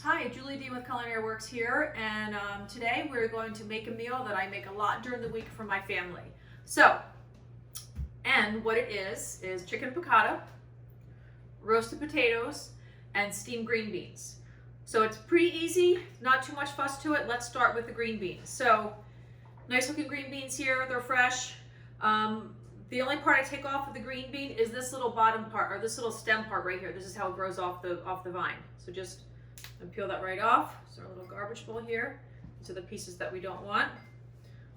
Hi, Julie D with Culinary Works here, and today we're going to make a meal that I make a lot during the week for my family. And what it is chicken piccata, roasted potatoes, and steamed green beans. So it's pretty easy, not too much fuss to it. Let's start with the green beans. So nice looking green beans here, they're fresh. The only part I take off of the green bean is this little bottom part, or this little stem part right here. This is how it grows off the vine. So just peel that right off. So our little garbage bowl here. These are the pieces that we don't want.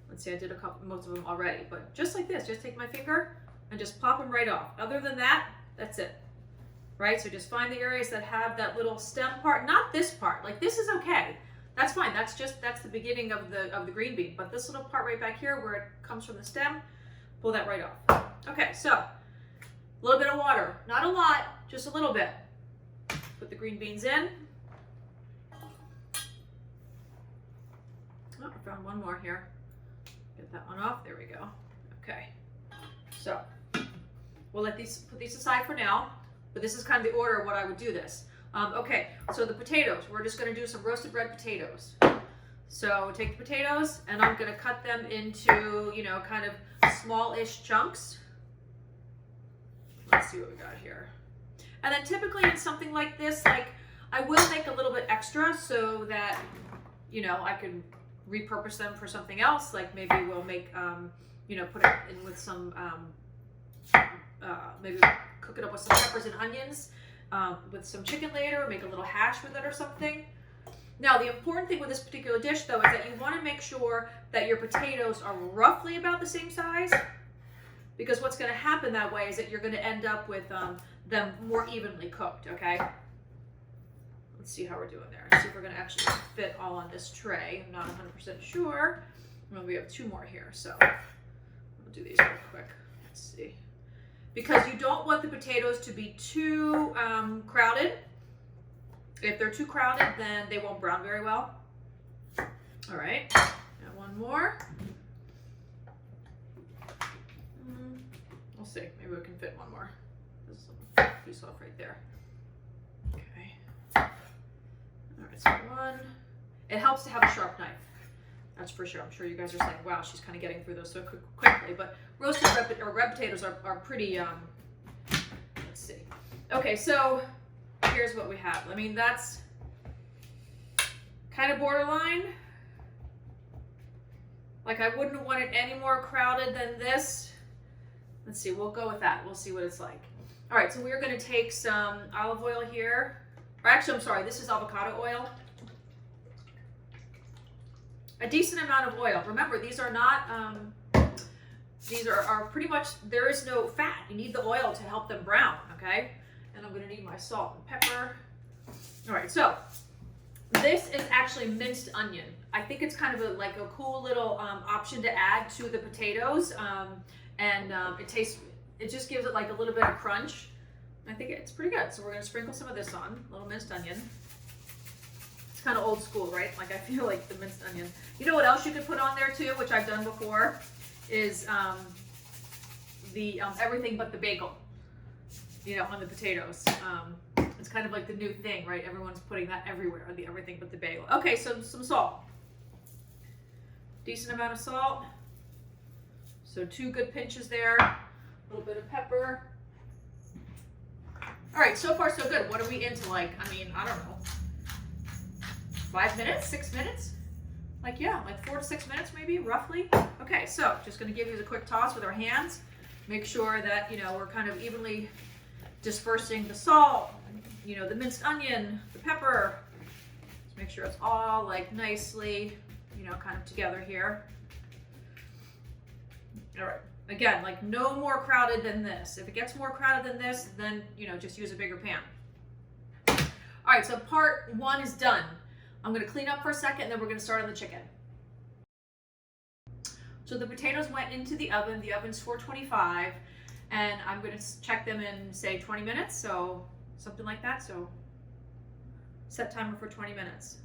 Let's see, I did most of them already, but just like this, just take my finger and just pop them right off. Other than that, that's it. Right? So just find the areas that have that little stem part, not this part. Like this is okay. That's fine. That's the beginning of the green bean. But this little part right back here where it comes from the stem, pull that right off. Okay, so a little bit of water. Not a lot, just a little bit. Put the green beans in. Oh, I found one more here. Get that one off. There we go. Okay. So we'll put these aside for now, but this is kind of the order of what I would do this. Okay, so the potatoes, we're just going to do some roasted red potatoes. So take the potatoes and I'm going to cut them into, kind of small-ish chunks. Let's see what we got here. And then typically in something like this, like I will make a little bit extra so that, I can repurpose them for something else. Like maybe we'll make, put it in with some, maybe cook it up with some peppers and onions, with some chicken later, make a little hash with it or something. Now, the important thing with this particular dish, though, is that you want to make sure that your potatoes are roughly about the same size, because what's going to happen that way is that you're going to end up with them more evenly cooked, okay? Let's see how we're doing there. See if we're going to actually fit all on this tray. I'm not 100% sure. Well, we have two more here, so we'll do these real quick. Let's see. Because you don't want the potatoes to be too crowded. If they're too crowded, then they won't brown very well. All right, got one more. We'll see, maybe we can fit one more. This piece off right there. Okay. All right, so one. It helps to have a sharp knife. That's for sure. I'm sure you guys are saying, wow, she's kind of getting through those so quickly. But roasted red potatoes are pretty, let's see. Okay, so here's what we have. I mean, that's kind of borderline. Like I wouldn't want it any more crowded than this. Let's see, we'll go with that. We'll see what it's like. All right, so we're gonna take some olive oil here. Or actually, I'm sorry, this is avocado oil. A decent amount of oil. Remember, these are not, these are pretty much, there is no fat. You need the oil to help them brown, okay? And I'm gonna need my salt and pepper. All right, so this is actually minced onion. I think it's kind of like a cool little option to add to the potatoes. It just gives it like a little bit of crunch. I think it's pretty good. So we're gonna sprinkle some of this on, a little minced onion. It's kind of old school, right? Like I feel like the minced onion. You know what else you could put on there too, which I've done before, is everything but the bagel, on the potatoes. It's kind of like the new thing, right? Everyone's putting that everywhere, the everything but the bagel. Okay, so some salt. Decent amount of salt. So 2 good pinches there. A little bit of pepper. All right, so far so good. What are we into? Like, I don't know. 5 minutes, 6 minutes? Like 4 to 6 minutes maybe, roughly. Okay, so just gonna give you the quick toss with our hands. Make sure that, we're kind of evenly dispersing the salt, the minced onion, the pepper. Just make sure it's all like nicely, kind of together here. All right, again, like no more crowded than this. If it gets more crowded than this, then, just use a bigger pan. All right, so part 1 is done. I'm gonna clean up for a second and then we're gonna start on the chicken. So the potatoes went into the oven. The oven's 425, and I'm gonna check them in, say, 20 minutes, so something like that. So set timer for 20 minutes.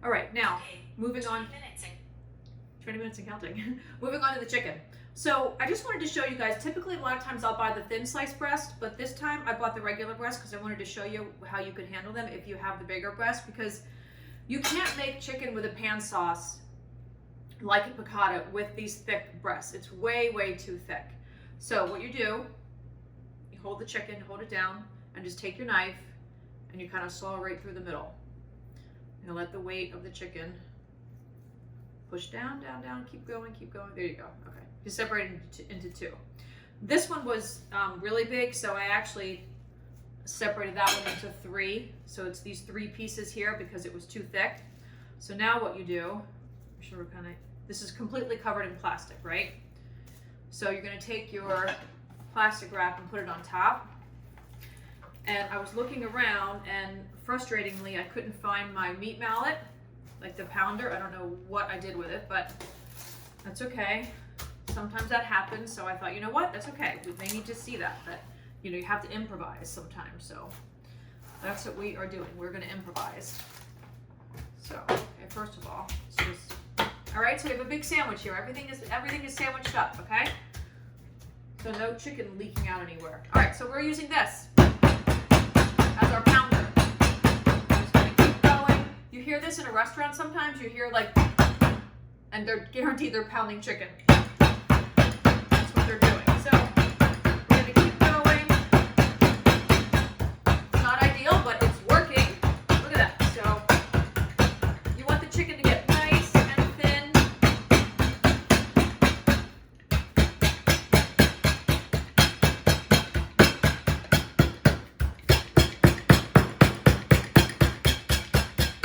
All right, now moving on. 20 minutes and counting. Moving on to the chicken. So I just wanted to show you guys, typically a lot of times I'll buy the thin sliced breast, but this time I bought the regular breast because I wanted to show you how you could handle them if you have the bigger breast, because you can't make chicken with a pan sauce like a piccata with these thick breasts. It's way, way too thick. So what you do, you hold the chicken, hold it down, and just take your knife and you kind of saw right through the middle. And let the weight of the chicken push down, down, down, keep going, keep going. There you go. Okay. Just separate it into two. This one was really big, so I actually separated that one into three. So it's these three pieces here because it was too thick. So now what you do, I'm sure we're kind of, this is completely covered in plastic, right? So you're going to take your plastic wrap and put it on top. And I was looking around, and frustratingly, I couldn't find my meat mallet, like the pounder. I don't know what I did with it, but that's okay. Sometimes that happens, so I thought, you know what, that's okay. They need to see that you know, you have to improvise sometimes. So that's what we are doing. We're going to improvise. So, okay, first of all, it's just, all right, so we have a big sandwich here. Everything is sandwiched up, okay? So no chicken leaking out anywhere. All right, so we're using this as our pounder. I'm just going to keep going. You hear this in a restaurant sometimes. You hear like, and they're guaranteed they're pounding chicken. That's what they're doing. So we're going to keep going. It's not ideal, but it's working. Look at that. So you want the chicken to get nice and thin.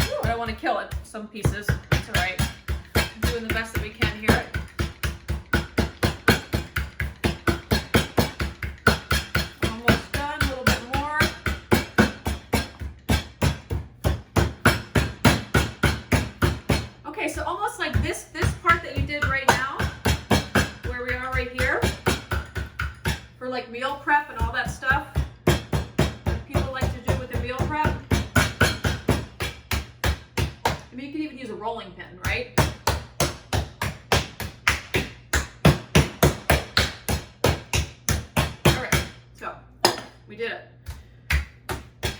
Ooh, I don't want to kill it. Some pieces. It's all right. Doing the best that we can here. Almost done, a little bit more. Okay, so almost like this part that you did right now, where we are right here, for like meal prep and all that stuff, that people like to do with their meal prep. I mean, you can even use a rolling pin, right? We did it.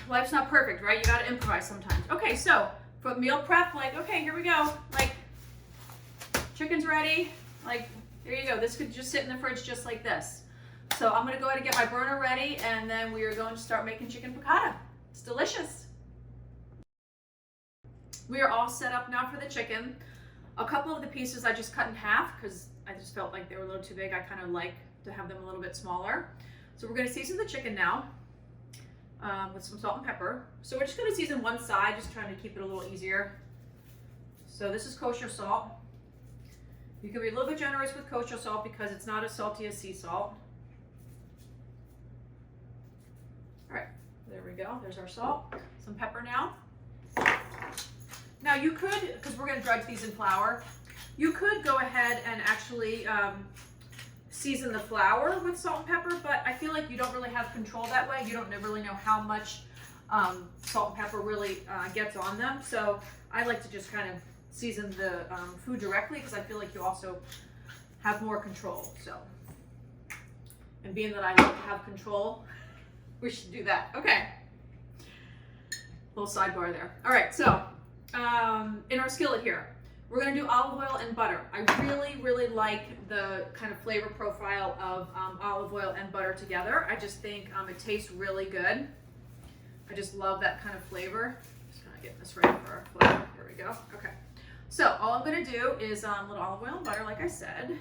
Life's not perfect, right? You gotta improvise sometimes. Okay, so for meal prep, like, okay, here we go. Like, chicken's ready. Like, there you go. This could just sit in the fridge just like this. So I'm gonna go ahead and get my burner ready, and then we are going to start making chicken piccata. It's delicious. We are all set up now for the chicken. A couple of the pieces I just cut in half because I just felt like they were a little too big. I kind of like to have them a little bit smaller. So we're going to season the chicken now with some salt and pepper. So we're just going to season one side, just trying to keep it a little easier. So this is kosher salt. You can be a little bit generous with kosher salt because it's not as salty as sea salt. All right, there we go. There's our salt. Some pepper now. Now you could, because we're going to dredge these in flour, you could go ahead and actually season the flour with salt and pepper, but I feel like you don't really have control that way. You don't really know how much salt and pepper really gets on them. So I like to just kind of season the food directly because I feel like you also have more control. So, and being that I like to have control, we should do that. Okay. Little sidebar there. All right, so in our skillet here, we're going to do olive oil and butter. I really, really like the kind of flavor profile of olive oil and butter together. I just think it tastes really good. I just love that kind of flavor. Just kind of getting this ready for our flavor. Here we go. Okay. So all I'm going to do is a little olive oil and butter, like I said.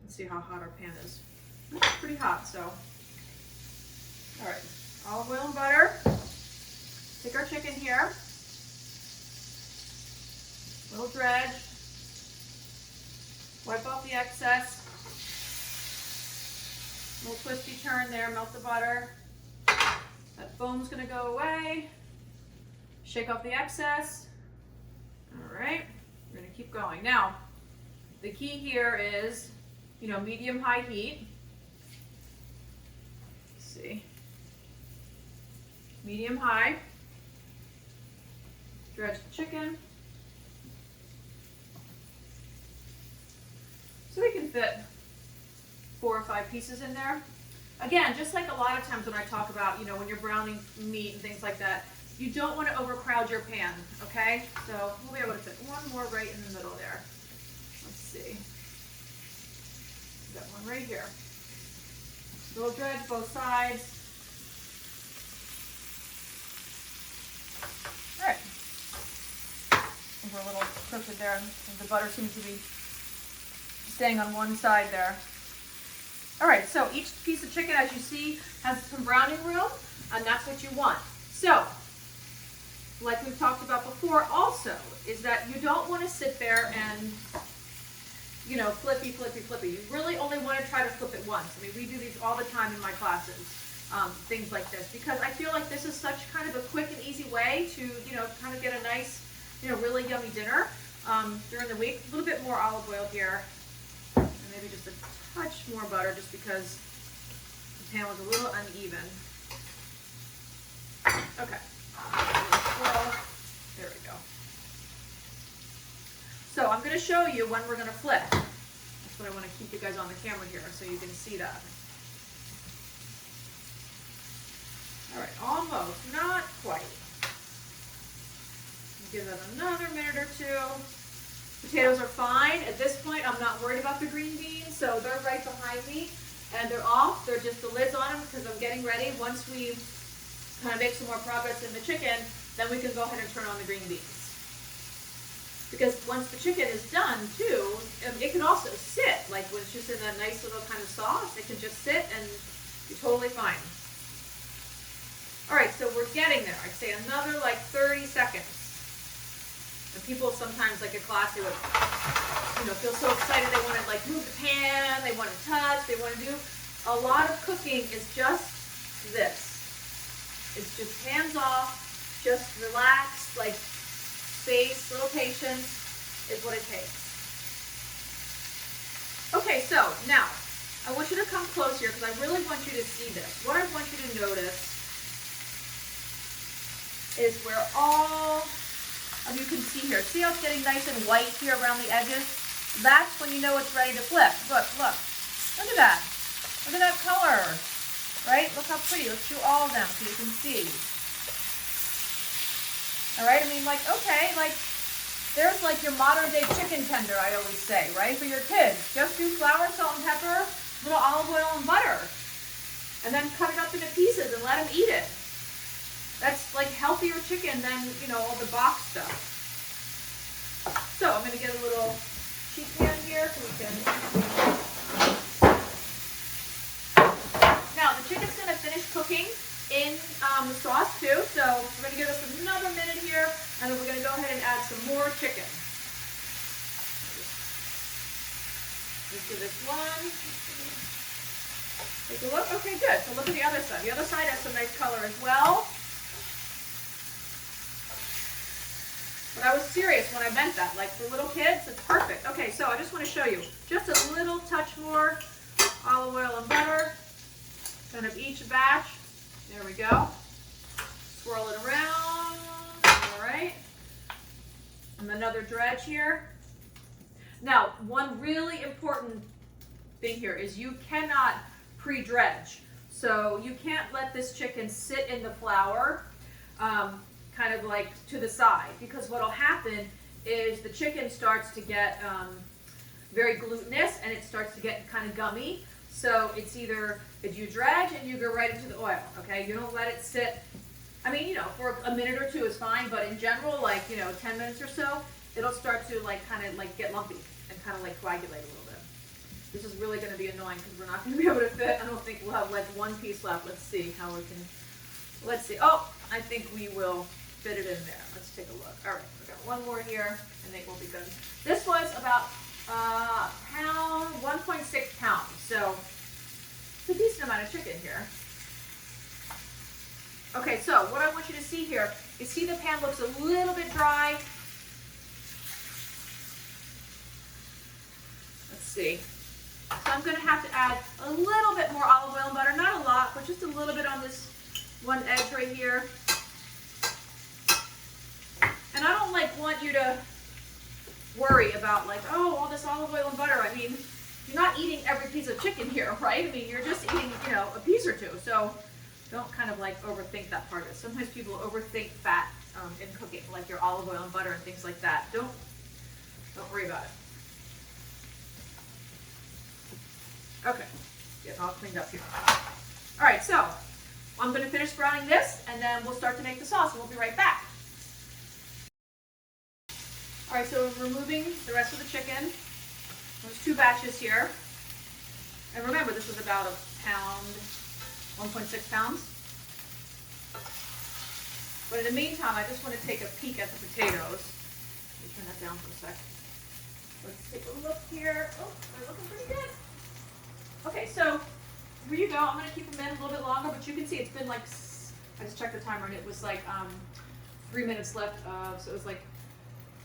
Let's see how hot our pan is. It's pretty hot, so. All right. Olive oil and butter. Take our chicken here. Little dredge. Wipe off the excess. Little twisty turn there, melt the butter. That foam's gonna go away. Shake off the excess. All right, we're gonna keep going. Now, the key here is, medium-high heat. Let's see. Medium-high. Dredge the chicken. fit 4 or 5 pieces in there. Again, just like a lot of times when I talk about, you know, when you're browning meat and things like that, you don't want to overcrowd your pan, okay? So we'll be able to fit one more right in the middle there. Let's see. Got one right here. Little dredge both sides. All right. We're a little crooked there, and the butter seems to be staying on one side there. All right, so each piece of chicken, as you see, has some browning room, and that's what you want. So, like we've talked about before also, is that you don't want to sit there and, you know, flippy. You really only want to try to flip it once. I mean, we do these all the time in my classes, things like this, because I feel like this is such kind of a quick and easy way to, you know, kind of get a nice, you know, really yummy dinner during the week. A little bit more olive oil here, and maybe just a touch more butter, just because the pan was a little uneven. Okay. There we go. So I'm going to show you when we're going to flip. That's what I want to keep you guys on the camera here so you can see that. All right, almost, not quite. Give it another minute or two. Potatoes are fine. At this point, I'm not worried about the green beans, so they're right behind me, and they're off. They're just the lids on them because I'm getting ready. Once we kind of make some more progress in the chicken, then we can go ahead and turn on the green beans. Because once the chicken is done too, it can also sit, like when it's just in that nice little kind of sauce, it can just sit and be totally fine. All right, so we're getting there. I'd say another like 30 seconds. And people sometimes, like a class, they would, you know, feel so excited they want to like move the pan, they want to touch, they want to do. A lot of cooking is just this. It's just hands off, just relax, like space, little patience is what it takes. Okay, so now I want you to come close here because I really want you to see this. What I want you to notice is where all of you can see here. See how it's getting nice and white here around the edges? That's when you know it's ready to flip. Look, look. Look at that. Look at that color. Right? Look how pretty. Let's do all of them so you can see. All right? I mean, like, okay, like, there's like your modern day chicken tender, I always say, right? For your kids. Just do flour, salt, and pepper, little olive oil and butter. And then cut it up into pieces and let them eat it. That's like healthier chicken than, you know, all the box stuff. So I'm going to get a little sheet pan here so we can. Now the chicken's going to finish cooking in the sauce too. So we're going to give us another minute here, and then we're going to go ahead and add some more chicken. Just give this one. Take a look. Okay, good. So look at the other side. The other side has some nice color as well. But I was serious when I meant that. Like for little kids, it's perfect. Okay, so I just want to show you just a little touch more olive oil and butter. Kind of each batch. There we go. Swirl it around. All right. And another dredge here. Now, one really important thing here is you cannot pre-dredge. So you can't let this chicken sit in the flour. Kind of like to the side, because what will happen is the chicken starts to get very glutinous and it starts to get kind of gummy. So it's either if you dredge and you go right into the oil, okay? You don't let it sit. I mean, you know, for a minute or two is fine, but in general, like, you know, 10 minutes or so, it'll start to like kind of like get lumpy and kind of like coagulate a little bit. This is really going to be annoying because we're not going to be able to fit. I don't think we'll have like one piece left. Let's see how we can. Let's see. Oh, I think we will fit it in there. Let's take a look. All right, we got one more here, and they will be good. This was about pound, 1.6 pounds, so it's a decent amount of chicken here. Okay, so what I want you to see here is see the pan looks a little bit dry. Let's see. So I'm going to have to add a little bit more olive oil and butter, not a lot, but just a little bit on this one edge right here. And I don't like want you to worry about like, oh, all this olive oil and butter. I mean, you're not eating every piece of chicken here, right? I mean, you're just eating, you know, a piece or two. So don't kind of like overthink that part of it. Sometimes people overthink fat in cooking, like your olive oil and butter and things like that. Don't worry about it. Okay, getting all cleaned up here. All right, so I'm going to finish browning this, and then we'll start to make the sauce, and we'll be right back. All right, so I'm removing the rest of the chicken. There's 2 batches here. And remember, this was about a pound, 1.6 pounds. But in the meantime, I just want to take a peek at the potatoes. Let me turn that down for a sec. Let's take a look here. Oh, they're looking pretty good. Okay, so here you go. I'm going to keep them in a little bit longer, but you can see it's been like, I just checked the timer and it was like 3 minutes left. So it was like,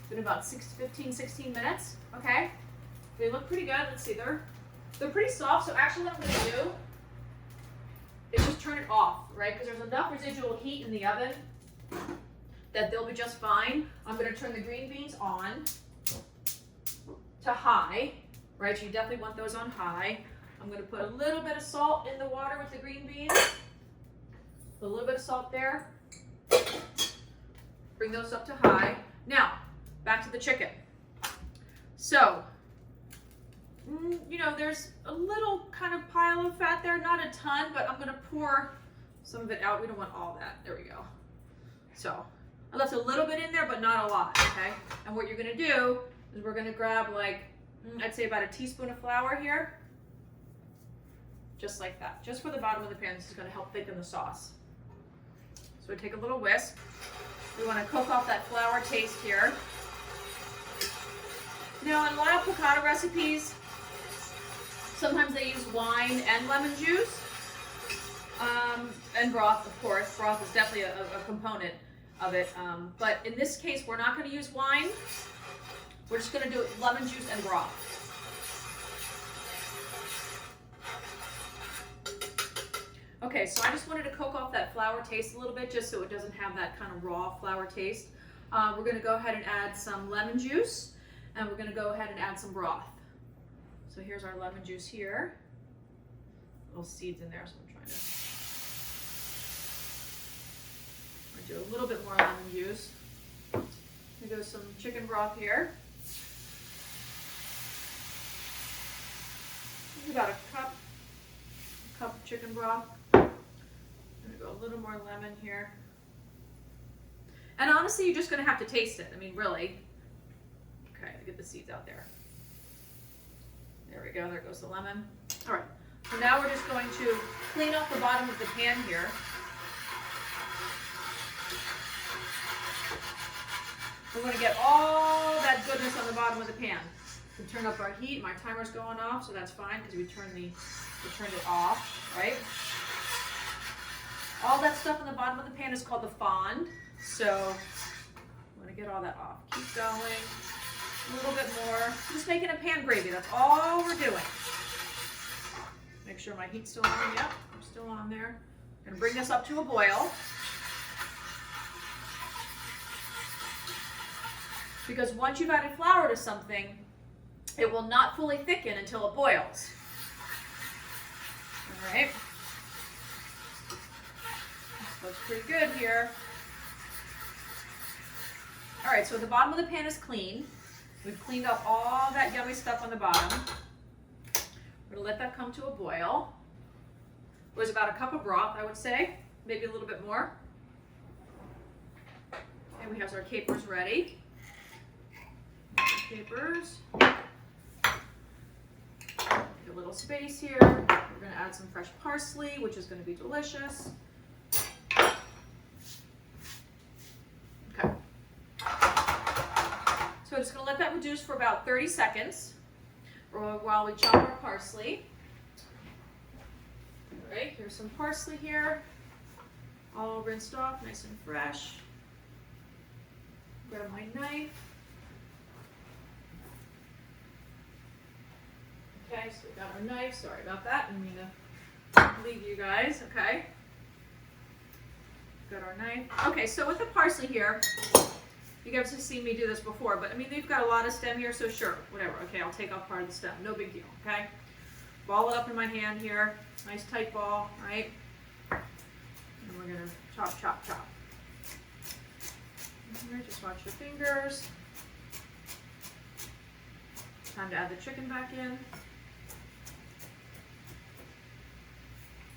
it's been about 15, 16 minutes. Okay, they look pretty good. Let's see, they're pretty soft. So actually what I'm going to do is just turn it off, right? Because there's enough residual heat in the oven that they'll be just fine. I'm going to turn the green beans on to high, right? So you definitely want those on high. I'm going to put a little bit of salt in the water with the green beans. Put a little bit of salt there. Bring those up to high. Now, back to the chicken. So, you know, there's a little kind of pile of fat there, not a ton, but I'm going to pour some of it out. We don't want all that. There we go. So, I left a little bit in there, but not a lot, okay? And what you're going to do is we're going to grab like, I'd say about a teaspoon of flour here. Just like that, just for the bottom of the pan. This is going to help thicken the sauce. So we take a little whisk. We want to cook off that flour taste here. Now, in a lot of piccata recipes, sometimes they use wine and lemon juice, and broth, of course. Broth is definitely a component of it. But in this case, we're not going to use wine. We're just going to do lemon juice and broth. Okay, so I just wanted to cook off that flour taste a little bit just so it doesn't have that kind of raw flour taste. We're going to go ahead and add some lemon juice, and we're going to go ahead and add some broth. So here's our lemon juice here. Little seeds in there, so I'm trying to do a little bit more lemon juice. We go some chicken broth here. About a cup of chicken broth. I'm gonna go a little more lemon here. And honestly, you're just gonna have to taste it. I mean, really. Okay, get the seeds out there. There we go, there goes the lemon. All right, so now we're just going to clean off the bottom of the pan here. We're gonna get all that goodness on the bottom of the pan. We turn up our heat. My timer's going off, so that's fine because we turned it off, right? All that stuff on the bottom of the pan is called the fond. So I'm gonna get all that off. Keep going. A little bit more. Just making a pan gravy. That's all we're doing. Make sure my heat's still on. Yep, I'm still on there. I'm gonna bring this up to a boil. Because once you've added flour to something, it will not fully thicken until it boils. All right. This looks pretty good here. All right, so the bottom of the pan is clean. We've cleaned up all that yummy stuff on the bottom. We're gonna let that come to a boil. It was about a cup of broth, I would say, maybe a little bit more. And we have our capers ready. Capers. A little space here. We're going to add some fresh parsley, which is going to be delicious. Okay. So I'm just going to let that reduce for about 30 seconds while we chop our parsley. All right, here's some parsley here, all rinsed off, nice and fresh. Grab my knife. Okay, so we got our knife. Sorry about that. I didn't mean to leave you guys. Okay. Got our knife. Okay, so with the parsley here, You guys have seen me do this before, but I mean, they've got a lot of stem here, so sure, whatever. Okay, I'll take off part of the stem, no big deal, okay? Ball it up in my hand here, nice tight ball, right? And we're gonna chop, chop, chop. Here, just watch your fingers. Time to add the chicken back in.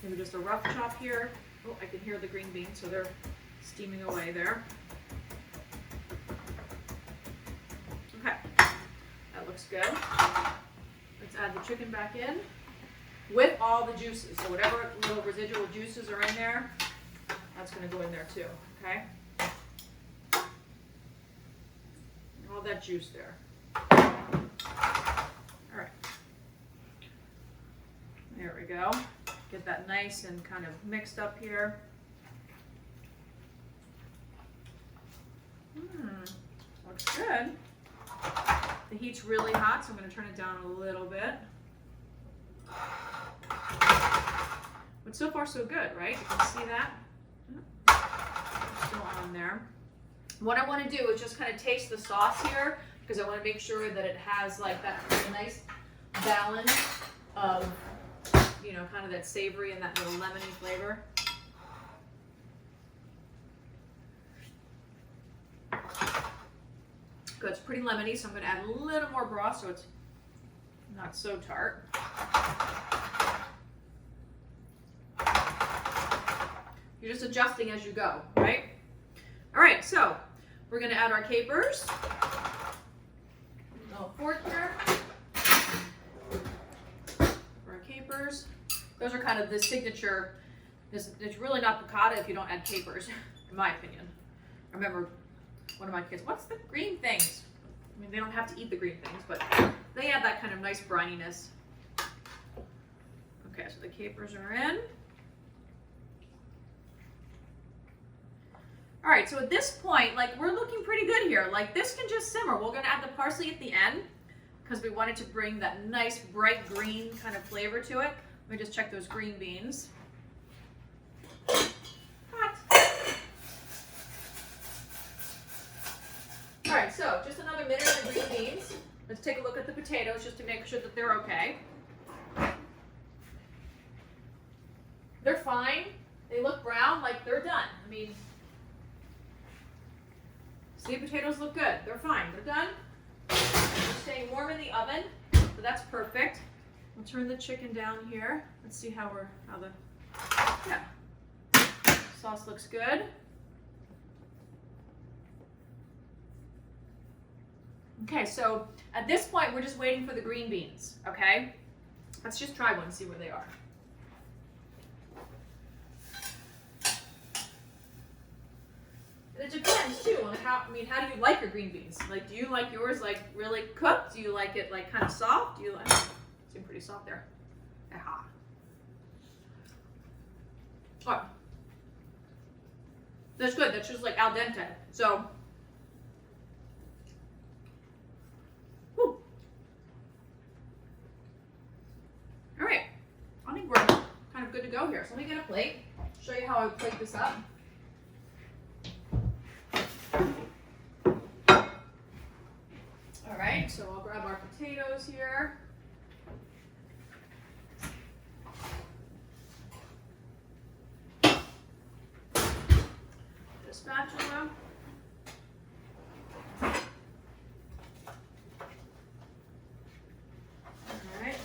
Maybe just a rough chop here. Oh, I can hear the green beans, so they're steaming away there. Okay, that looks good. Let's add the chicken back in with all the juices. So whatever little residual juices are in there, that's gonna go in there too, okay? All that juice there. All right, there we go. Get that nice and kind of mixed up here. Looks good. The heat's really hot, so I'm going to turn it down a little bit. But so far so good, right? You can see that. Still on there. What I want to do is just kind of taste the sauce here, because I want to make sure that it has like that really nice balance of, you know, kind of that savory and that little lemony flavor. Good, it's pretty lemony, so I'm going to add a little more broth so it's not so tart. You're just adjusting as you go, right? All right, so we're going to add our capers. A little fork here for our capers. Those are kind of the signature. It's really not piccata if you don't add capers, in my opinion. I remember one of my kids, what's the green things? I mean, they don't have to eat the green things, but they add that kind of nice brininess. Okay, so the capers are in. All right, so at this point, like, we're looking pretty good here. Like, this can just simmer. We're gonna add the parsley at the end because we wanted to bring that nice bright green kind of flavor to it. Let me just check those green beans. Hot. All right, so just another minute on the green beans. Let's take a look at the potatoes just to make sure that they're okay. They're fine. They look brown, like they're done. I mean, sweet potatoes look good. They're fine. They're done. They're staying warm in the oven, so that's perfect. We'll turn the chicken down here. Let's see how the sauce looks good. Okay, so at this point, we're just waiting for the green beans, okay? Let's just try one and see where they are. And it depends too on how do you like your green beans? Like, do you like yours like really cooked? Do you like it like kind of soft? Do you like, seem pretty soft there. Aha. Oh. That's good. That's just like al dente. So, whew. All right. I think we're kind of good to go here. So let me get a plate. Show you how I plate this up. All right. So I'll grab our potatoes here. Spatula. All right.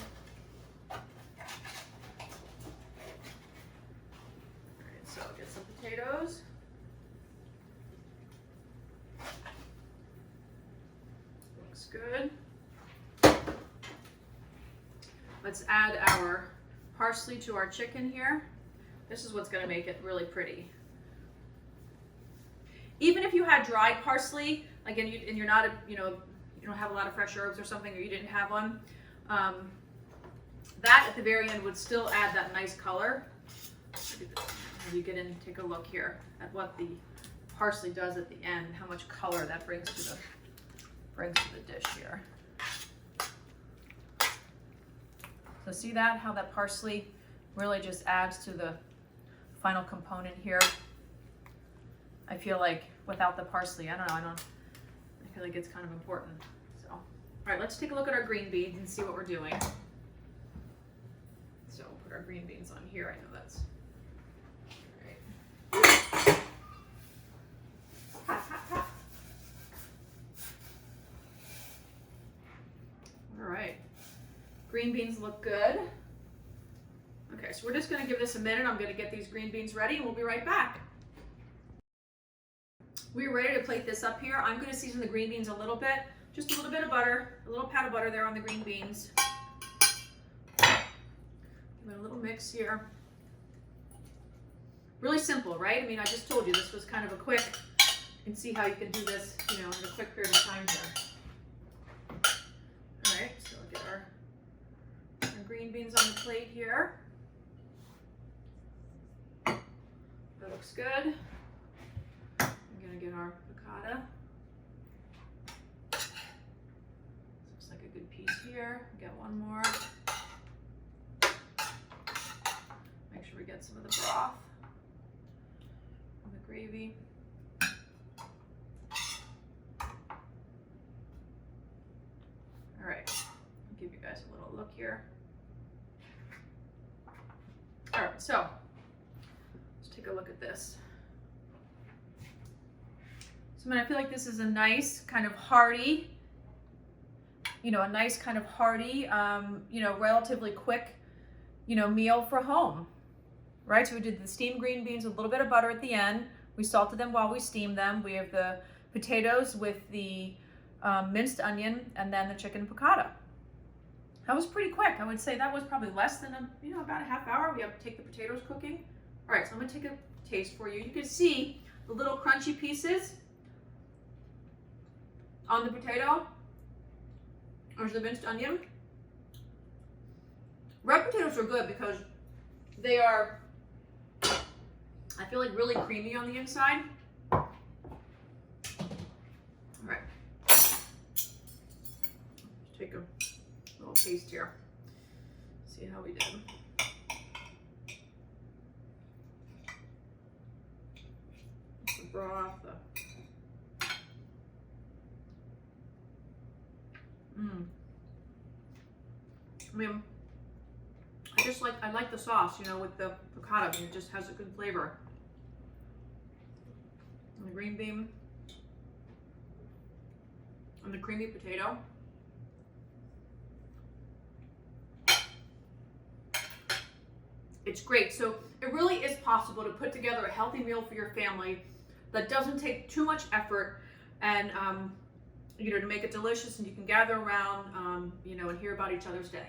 So I'll get some potatoes. Looks good. Let's add our parsley to our chicken here. This is what's going to make it really pretty. Even if you had dried parsley, like, and you're not, you don't have a lot of fresh herbs or something, or you didn't have one, that at the very end would still add that nice color. You get in, take a look here at what the parsley does at the end, how much color that brings to the dish here. So see that, how that parsley really just adds to the final component here. I feel like without the parsley, I don't know, feel like it's kind of important. So, all right, let's take a look at our green beans and see what we're doing. So we'll put our green beans on here. I know that's all right. Hot, hot, hot. All right, green beans look good. Okay, so we're just going to give this a minute. I'm going to get these green beans ready, and we'll be right back. We're ready to plate this up here. I'm going to season the green beans a little bit, just a little bit of butter, a little pat of butter there on the green beans. Give it a little mix here. Really simple, right? I mean, I just told you this was kind of a quick, you can see how you can do this, you know, in a quick period of time here. All right, so we'll get our green beans on the plate here. That looks good. I'm gonna get our piccata. Looks like a good piece here. Get one more. Make sure we get some of the broth and the gravy. All right, I'll give you guys a little look here. All right, so let's take a look at this. So I feel like this is a nice kind of hearty, you know, relatively quick, you know, meal for home, right? So we did the steamed green beans with a little bit of butter at the end. We salted them while we steamed them. We have the potatoes with the minced onion, and then the chicken piccata. That was pretty quick. I would say that was probably less than about a half hour. We have to take the potatoes cooking. All right, so I'm gonna take a taste for you. You can see the little crunchy pieces on the potato. There's the minced onion. Red potatoes are good because they are, I feel like, really creamy on the inside. All right. Take a little taste here. See how we did. The broth, I mean, I like the sauce, you know, with the piccata. I mean, it just has a good flavor. And the green bean and the creamy potato. It's great. So it really is possible to put together a healthy meal for your family that doesn't take too much effort, and you know, to make it delicious, and you can gather around, you know, and hear about each other's day.